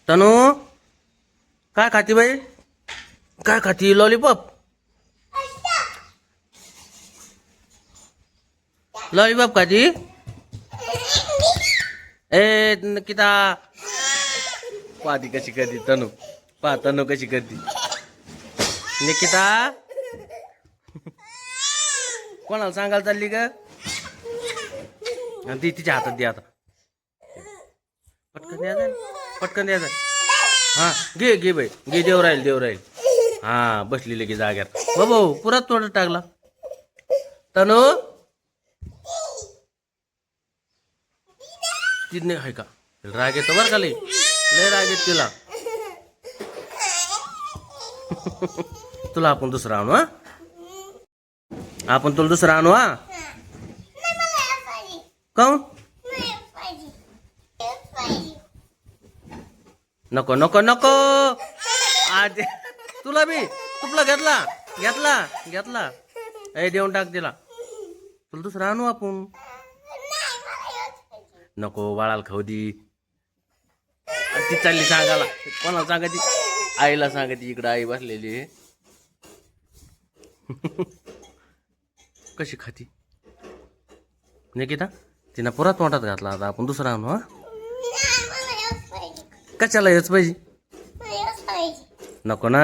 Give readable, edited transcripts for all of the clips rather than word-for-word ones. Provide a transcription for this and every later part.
तनू काय खाती बाई? काय खाती? लॉलीपॉप? लॉलीपॉप खाती? ए निकिता पाहती कशी करती तनू. पहा तनू कशी करती. निकिता कोणाला सांगायला चालली ग? ती तिच्या हातात दे आता. पटकन द्यायचं, पटकन द्यायचं. हा घे घे बाई घे. देव राहील देव राहील. हा बसली लगे जाग्यात. बाबा पुरा तोडत टाकला. तनू तिने आहे का? राग येतो बरं का लय राग येत तिला. तुला आपण दुसरा आणू. हा आपण तुला दुसरा आणू. हा काऊन? नको नको नको. आज तुला बी तुपला घेतला घेतला घेतला. ए देऊन टाक तिला. तुला दुसरा आणू आपण. नको बाळाला खाऊ दी. ती चालली सांगायला. कोणाला सांगायची? आईला सांगायची. इकडं आई बसलेली. कशी खाती निकिता? तिनं पुरा तोंडात घातला. आता आपण दुसरा आणू. हा कशाला हेच पाहिजे? नको ना.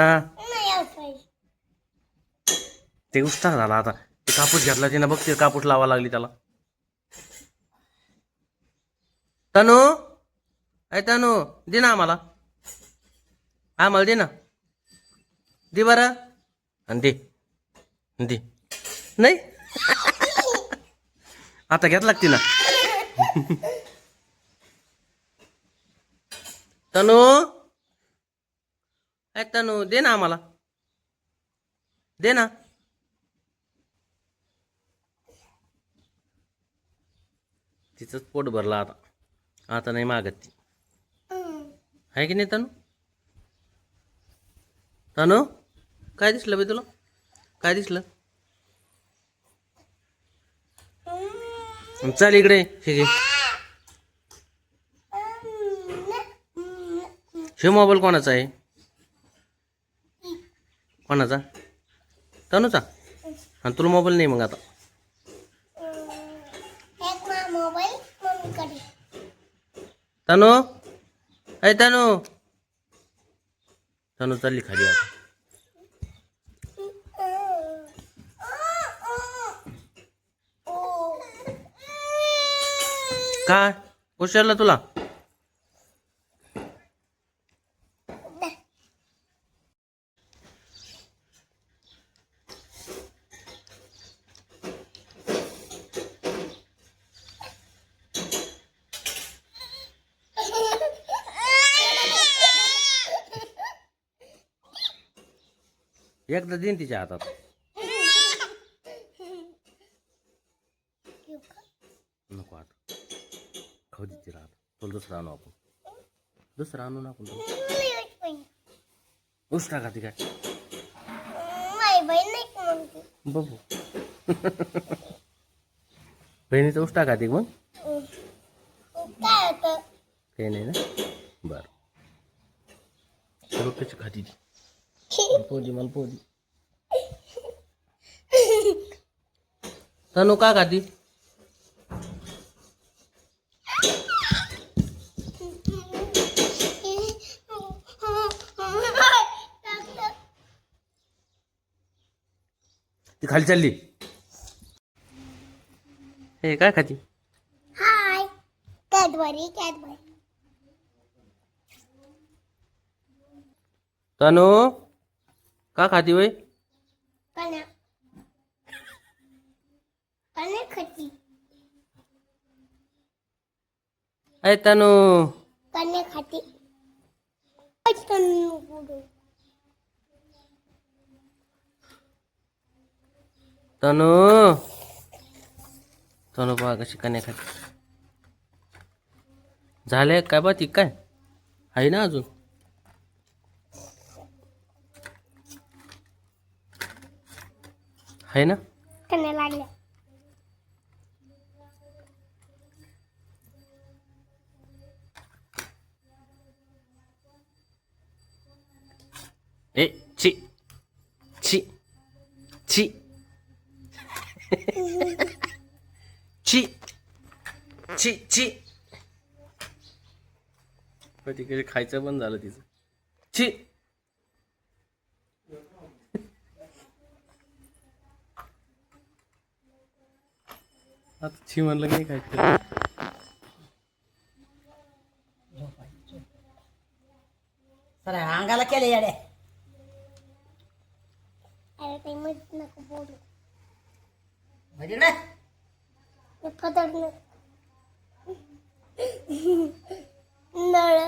ते उस्तार झाला आता. ते कापूस घेतला तिनं. बघ ते कापूस लावा लागली त्याला. तनू ऐ तनू दे ना आम्हाला. आम्हाला दे ना. दे बरं. आणि दे दे. नाही आता घेत लागते ना. तनू ऐ तनू दे ना आम्हाला. दे ना. तिचंच पोट भरला आता. आता नाही मागत ती. आहे की नाही तनू? तनू काय दिसलं बाई तुला? काय दिसलं? चल इकडे. हे घे. हे मोबाईल कोणाचा आहे? कोणाचा? तनूचा. आणि तुला मोबाईल नाही मग आता? तनू ऐ तनू. तनू चालली खाली आता. काय उचलला तुला? एकदा देईन तिच्या हातात. नको आता खाऊ दे तिला. आता तुला दुसरा आणू आपण. दुसरा आणू ना आपण. उष्टा खाती काय? बघू. बहिणीचा उष्टा खाते मग? काही नाही ना. बर सर्व कशी खाती ती? पोदी मला पोदी. तनू का खाती? ती खाली चालली. हे काय खाती? हाय कॅडबरी कॅडबरी. तनू का खाती बाई? कण्या कण्या खाती. ऐ तनू कण्या खाती. तनू तनू बघा कशी कन्या खाती. झाले काय बा ती काय आहे ना अजून? आहे ना. कण्या लागल्या. ची ची ची ची ची ची कधी कधी खायचं पण झालं तिचं ची आता ची म्हणलं की नाही खायचं सर अंगाला केले येडे अरे ते मीठ नको बोलू म्हणजे काय ते फदर नळ